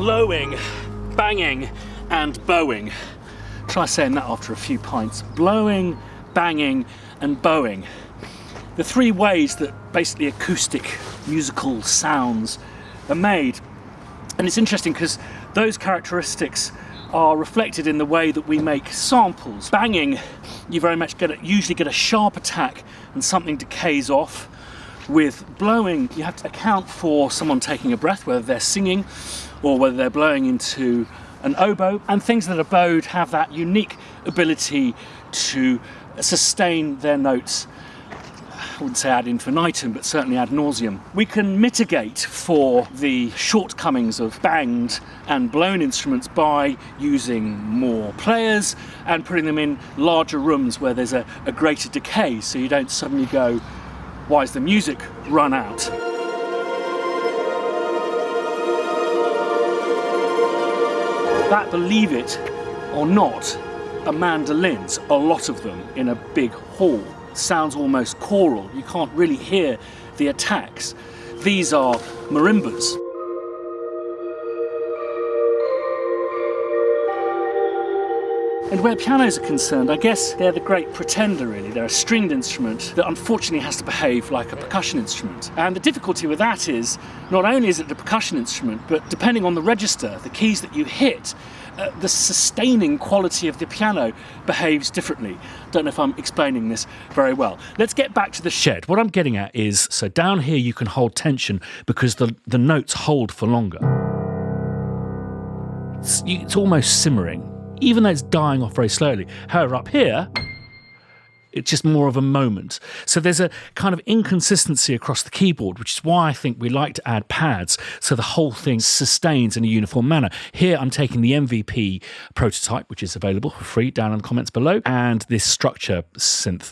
blowing, banging, and bowing. Try saying that after a few pints. Blowing, banging, and bowing. The three ways that basically acoustic musical sounds are made. And it's interesting because those characteristics are reflected in the way that we make samples. Banging, you very much usually get a sharp attack and something decays off. With blowing, you have to account for someone taking a breath, whether they're singing or whether they're blowing into an oboe. And things that are bowed have that unique ability to sustain their notes. I wouldn't say ad infinitum, but certainly ad nauseum. We can mitigate for the shortcomings of banged and blown instruments by using more players and putting them in larger rooms where there's a greater decay, so you don't suddenly go, why's the music run out? That, believe it or not, are mandolins, a lot of them, in a big hall. Sounds almost choral. You can't really hear the attacks. These are marimbas. And where pianos are concerned, I guess they're the great pretender, really. They're a stringed instrument that unfortunately has to behave like a percussion instrument. And the difficulty with that is, not only is it a percussion instrument, but depending on the register, the keys that you hit, the sustaining quality of the piano behaves differently. Don't know if I'm explaining this very well. Let's get back to the shed. What I'm getting at is, so down here you can hold tension because the notes hold for longer. It's almost simmering, even though it's dying off very slowly. However, up here, it's just more of a moment. So there's a kind of inconsistency across the keyboard, which is why I think we like to add pads so the whole thing sustains in a uniform manner. Here I'm taking the MVP prototype, which is available for free down in the comments below, and this structure synth.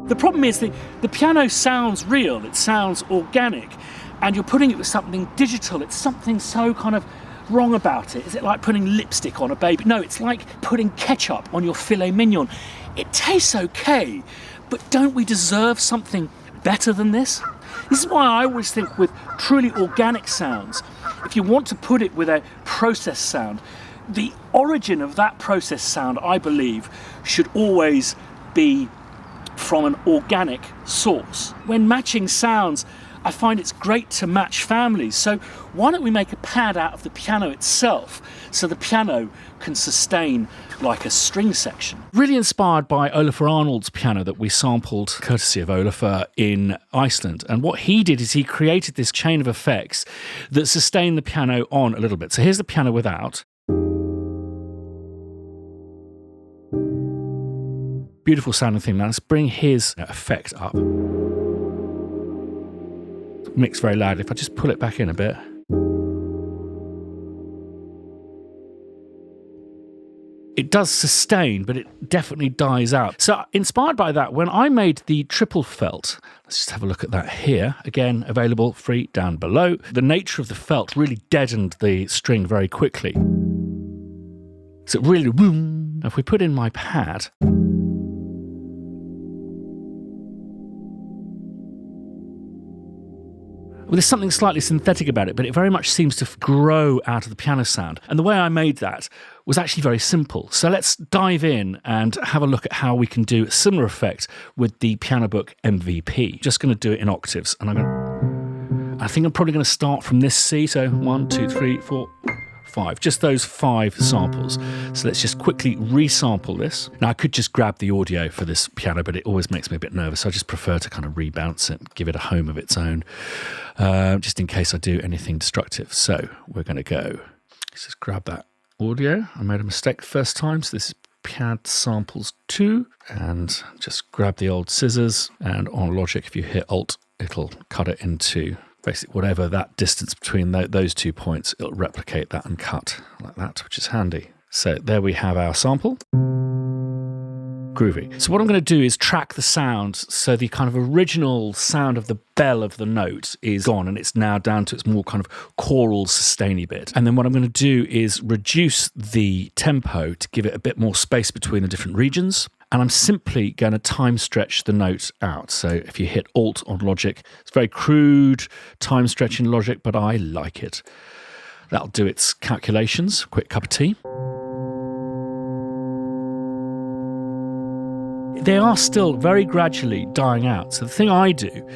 The problem is the piano sounds real, it sounds organic, and you're putting it with something digital. It's something so kind of wrong about it. Is it like putting lipstick on a baby? No, it's like putting ketchup on your filet mignon. It tastes okay, but don't we deserve something better than this? This is why I always think with truly organic sounds, if you want to put it with a processed sound, the origin of that processed sound, I believe, should always be from an organic source. When matching sounds, I find it's great to match families. So why don't we make a pad out of the piano itself so the piano can sustain like a string section? Really inspired by Olafur Arnald's piano that we sampled courtesy of Olafur in Iceland. And what he did is he created this chain of effects that sustained the piano on a little bit. So here's the piano without. Beautiful sounding thing. Now let's bring his effect up. Mix very loud. If I just pull it back in a bit. It does sustain, but it definitely dies out. So inspired by that, when I made the triple felt, let's just have a look at that here. Again, available free down below. The nature of the felt really deadened the string very quickly. So it really, boom. Now if we put in my pad, well, there's something slightly synthetic about it, but it very much seems to grow out of the piano sound. And the way I made that was actually very simple. So let's dive in and have a look at how we can do a similar effect with the piano book MVP. Just going to do it in octaves. And I think I'm probably going to start from this C. So 1, 2, 3, 4, 5. Just those 5 samples. So let's just quickly resample this. Now I could just grab the audio for this piano, but it always makes me a bit nervous. So I just prefer to kind of rebounce it, give it a home of its own, just in case I do anything destructive. So we're going to go. Let's just grab that audio. I made a mistake the first time. So this is pad samples 2, and just grab the old scissors, and on Logic, if you hit Alt, it'll cut it into basically whatever that distance between those 2 points, it'll replicate that and cut like that, which is handy. So there we have our sample. Groovy. So what I'm going to do is track the sound so the kind of original sound of the bell of the note is gone and it's now down to its more kind of choral sustainy bit. And then what I'm going to do is reduce the tempo to give it a bit more space between the different regions. and I'm simply going to time stretch the note out. So if you hit Alt on Logic, it's very crude time stretching Logic, but I like it. That'll do its calculations. Quick cup of tea. They are still very gradually dying out. So the thing I do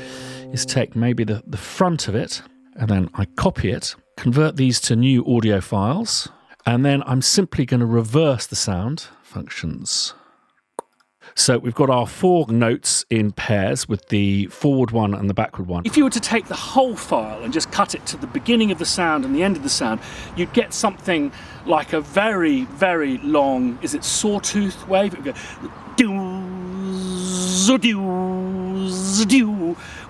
is take maybe the front of it, and then I copy it, convert these to new audio files, and then I'm simply going to reverse the sound functions. So we've got our 4 notes in pairs with the forward one and the backward one. If you were to take the whole file and just cut it to the beginning of the sound and the end of the sound, you'd get something like a very, very long, is it sawtooth wave? It would go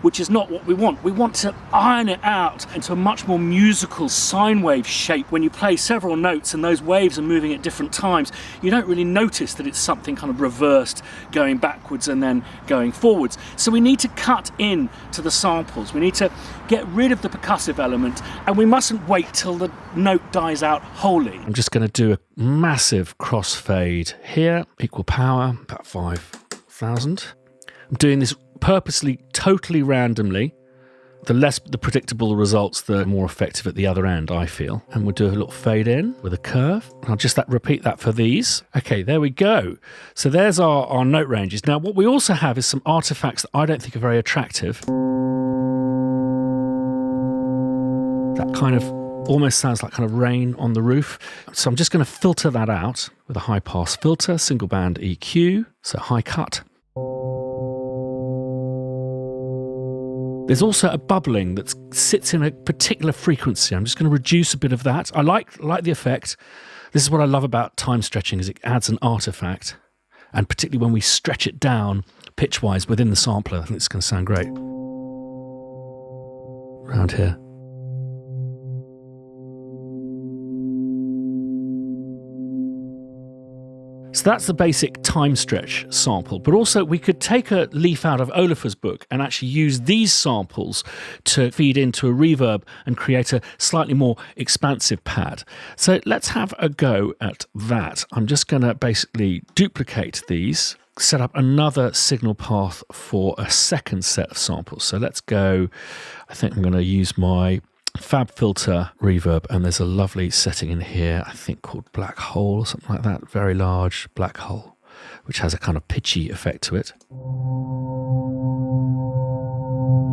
which is not what we want. We want to iron it out into a much more musical sine wave shape. When you play several notes and those waves are moving at different times, you don't really notice that it's something kind of reversed, going backwards and then going forwards. So we need to cut in to the samples. We need to get rid of the percussive element, and we mustn't wait till the note dies out wholly. I'm just going to do a massive crossfade here, equal power, about 5,000. I'm doing this purposely, totally randomly. The less the predictable the results, the more effective at the other end, I feel. And we'll do a little fade in with a curve. I'll just repeat that for these. Okay, there we go. So there's our note ranges. Now, what we also have is some artifacts that I don't think are very attractive. That kind of almost sounds like kind of rain on the roof. So I'm just going to filter that out with a high pass filter, single band EQ, so high cut. There's also a bubbling that sits in a particular frequency. I'm just going to reduce a bit of that. I like the effect. This is what I love about time stretching, is it adds an artifact. And particularly when we stretch it down pitch-wise within the sampler, I think it's going to sound great. Around here. So that's the basic time stretch sample, but also we could take a leaf out of Olafur's book and actually use these samples to feed into a reverb and create a slightly more expansive pad. So let's have a go at that. I'm just going to basically duplicate these, set up another signal path for a second set of samples. So let's go, I think I'm going to use my Fab filter reverb, and there's a lovely setting in here, I think called Black Hole or something like that, very large black hole, which has a kind of pitchy effect to it.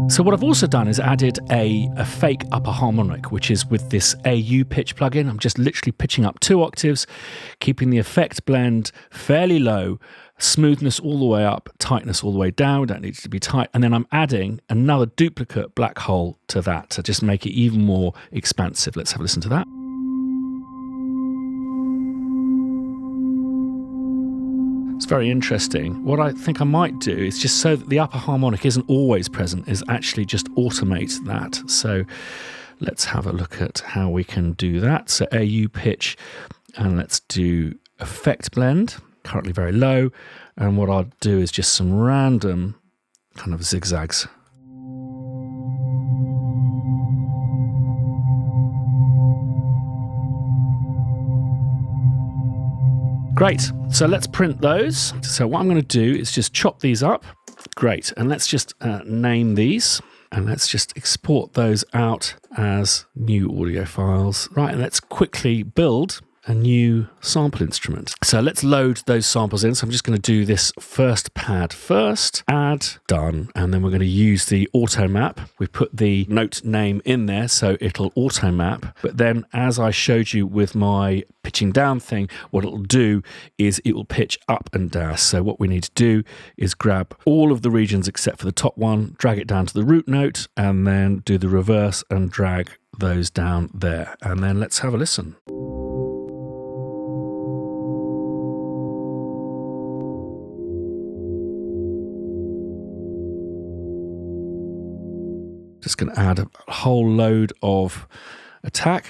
So what I've also done is added a fake upper harmonic, which is with this AU pitch plugin. I'm just literally pitching up 2 octaves, keeping the effect blend fairly low, smoothness all the way up, tightness all the way down. We don't need it to be tight. And then I'm adding another duplicate black hole to that to just make it even more expansive. Let's have a listen to that. It's very interesting. What I think I might do is, just so that the upper harmonic isn't always present, is actually just automate that. So let's have a look at how we can do that. So AU pitch, and let's do effect blend. Currently very low, and what I'll do is just some random kind of zigzags. Great, so let's print those. So what I'm going to do is just chop these up. Great, and let's just name these, and let's just export those out as new audio files. Right, and let's quickly build a new sample instrument. So let's load those samples in. So I'm just going to do this first pad first, add, done, and then we're going to use the auto map. We put the note name in there so it'll auto map, but then as I showed you with my pitching down thing, what it'll do is it will pitch up and down. So what we need to do is grab all of the regions except for the top one, drag it down to the root note, and then do the reverse and drag those down there. And then let's have a listen. Just going to add a whole load of attack.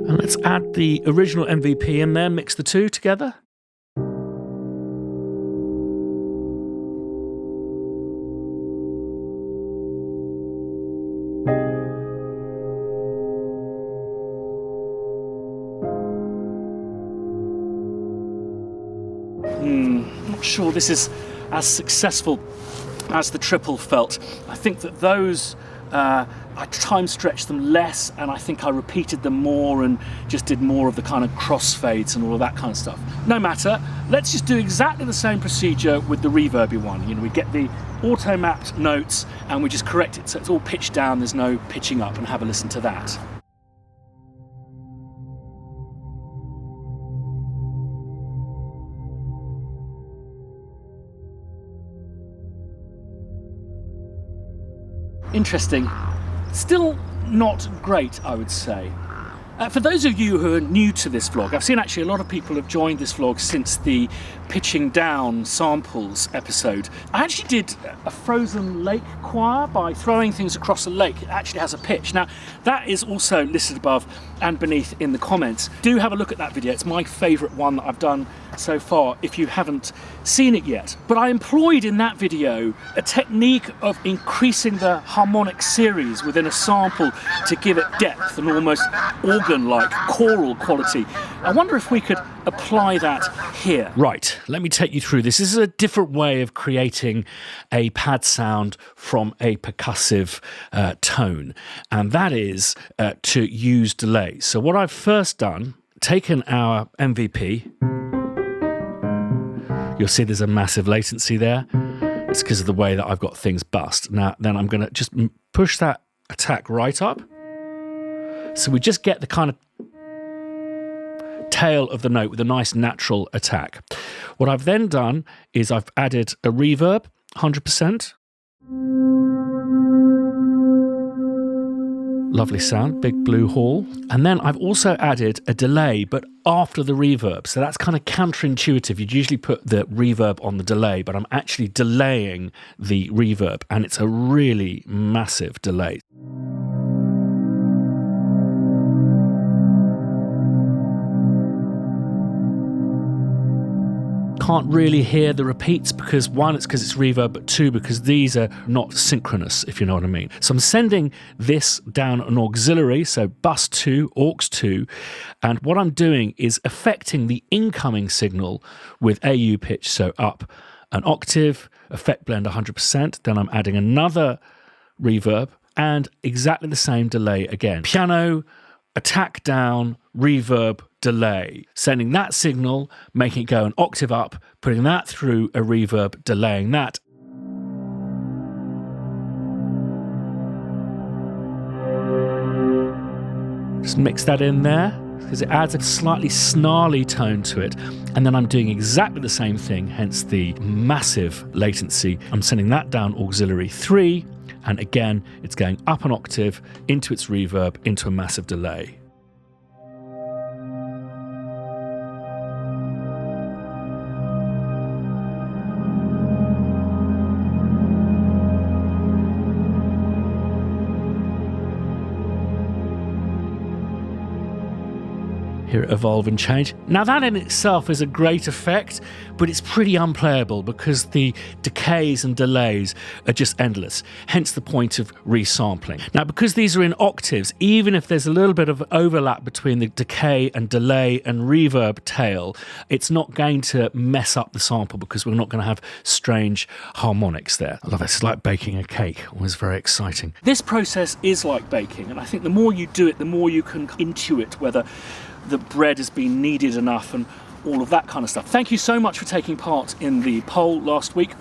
And let's add the original MVP in there, mix the two together. not sure this is as successful as the triple felt. I think that those, I time stretched them less, and I think I repeated them more and just did more of the kind of crossfades and all of that kind of stuff. No matter, let's just do exactly the same procedure with the reverby one. You know, we get the auto-mapped notes and we just correct it so it's all pitched down, there's no pitching up, and have a listen to that. Interesting. Still not great, I would say. For those of you who are new to this vlog, I've seen actually a lot of people have joined this vlog since the pitching down samples episode. I actually did a frozen lake choir by throwing things across a lake. It actually has a pitch. Now, that is also listed above and beneath in the comments. Do have a look at that video. It's my favourite one that I've done so far, if you haven't seen it yet. But I employed in that video a technique of increasing the harmonic series within a sample to give it depth and almost organ-like choral quality. I wonder if we could apply that here. Right, let me take you through this. This is a different way of creating a pad sound from a percussive tone, and that is to use delay. So what I've first done, taken our MVP. You'll see there's a massive latency there. It's because of the way that I've got things bussed. Now, then I'm going to just push that attack right up. So we just get the kind of tail of the note with a nice natural attack. What I've then done is I've added a reverb, 100%. Lovely sound, big blue hall. And then I've also added a delay, but after the reverb. So that's kind of counterintuitive. You'd usually put the reverb on the delay, but I'm actually delaying the reverb, and it's a really massive delay. Can't really hear the repeats because one, it's because it's reverb, but two, because these are not synchronous, if you know what I mean. So I'm sending this down an auxiliary, so bus 2, aux 2, and what I'm doing is affecting the incoming signal with AU pitch, so up an octave, effect blend 100%, then I'm adding another reverb, and exactly the same delay again. Piano, attack down, reverb, delay, sending that signal, making it go an octave up, putting that through a reverb, delaying that. Just mix that in there because it adds a slightly snarly tone to it. And then I'm doing exactly the same thing, hence the massive latency. I'm sending that down auxiliary 3, and again, it's going up an octave into its reverb, into a massive delay. Hear it evolve and change. Now that in itself is a great effect, but it's pretty unplayable because the decays and delays are just endless, hence the point of resampling. Now because these are in octaves, even if there's a little bit of overlap between the decay and delay and reverb tail, it's not going to mess up the sample because we're not going to have strange harmonics there. I love it. It's like baking a cake. Always very exciting. This process is like baking, and I think the more you do it, the more you can intuit whether the bread has been kneaded enough and all of that kind of stuff. Thank you so much for taking part in the poll last week.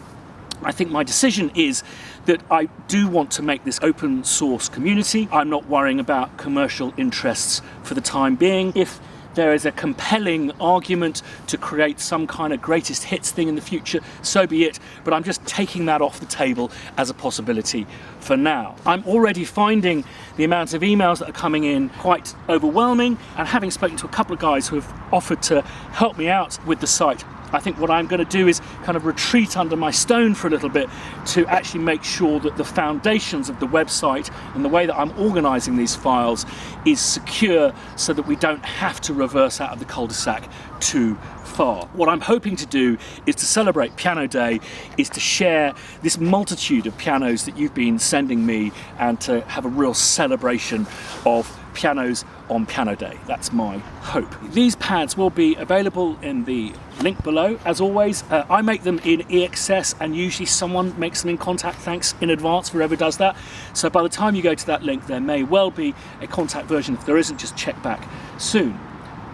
I think my decision is that I do want to make this open source community. I'm not worrying about commercial interests for the time being. If there is a compelling argument to create some kind of greatest hits thing in the future, so be it, but I'm just taking that off the table as a possibility for now. I'm already finding the amount of emails that are coming in quite overwhelming, and having spoken to a couple of guys who have offered to help me out with the site, I think what I'm going to do is kind of retreat under my stone for a little bit to actually make sure that the foundations of the website and the way that I'm organising these files is secure so that we don't have to reverse out of the cul-de-sac too far. What I'm hoping to do is to celebrate Piano Day, is to share this multitude of pianos that you've been sending me and to have a real celebration of pianos on piano day. That's my hope. These pads will be available in the link below. As always, I make them in EXS, and usually someone makes them in Contact. Thanks in advance for whoever does that. So by the time you go to that link, there may well be a Contact version. If there isn't, just check back soon.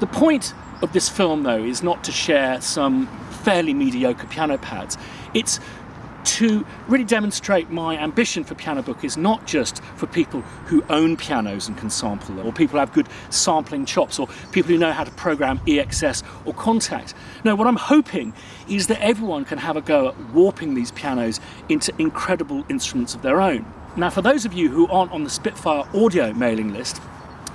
The point of this film, though, is not to share some fairly mediocre piano pads. It's to really demonstrate my ambition for Piano Book is not just for people who own pianos and can sample them, or people who have good sampling chops, or people who know how to program EXS or Contact. No, what I'm hoping is that everyone can have a go at warping these pianos into incredible instruments of their own. Now, for those of you who aren't on the Spitfire audio mailing list,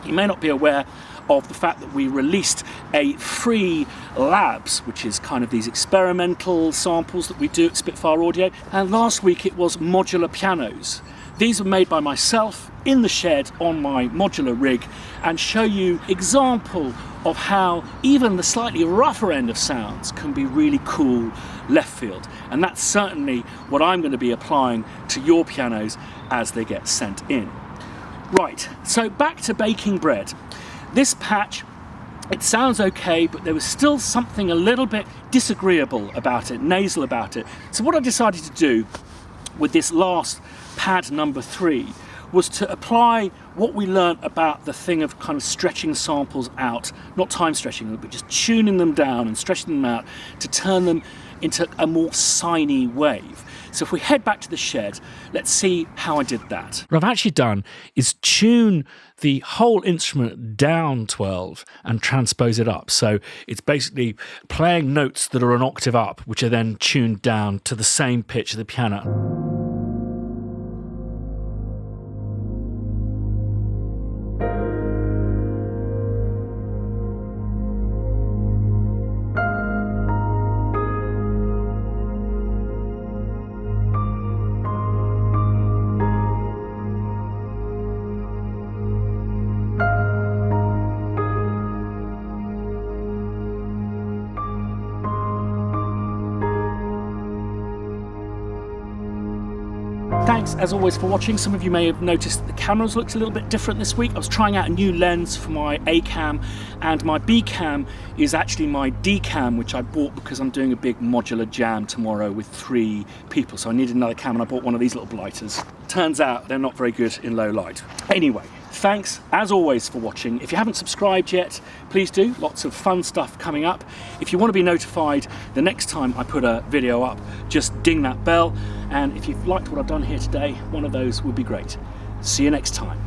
you may not be aware of the fact that we released a free labs, which is kind of these experimental samples that we do at Spitfire Audio, and last week it was modular pianos. These were made by myself in the shed on my modular rig, and show you example of how even the slightly rougher end of sounds can be really cool left field, and that's certainly what I'm going to be applying to your pianos as they get sent in. Right, so back to baking bread. This patch, it sounds okay, but there was still something a little bit disagreeable about it, nasal about it. So what I decided to do with this last pad number 3 was to apply what we learnt about the thing of kind of stretching samples out, not time stretching them, but just tuning them down and stretching them out to turn them into a more siny wave. So if we head back to the shed, let's see how I did that. What I've actually done is tune the whole instrument down 12 and transpose it up. So it's basically playing notes that are an octave up, which are then tuned down to the same pitch of the piano. Thanks as always for watching. Some of you may have noticed that the cameras looked a little bit different this week. I was trying out a new lens for my A cam, and my B cam is actually my D cam, which I bought because I'm doing a big modular jam tomorrow with 3 people, so I needed another cam, and I bought one of these little blighters. Turns out they're not very good in low light. Anyway, thanks as always for watching. If you haven't subscribed yet, please do. Lots of fun stuff coming up. If you want to be notified the next time I put a video up, just ding that bell. And if you've liked what I've done here today, one of those would be great. See you next time.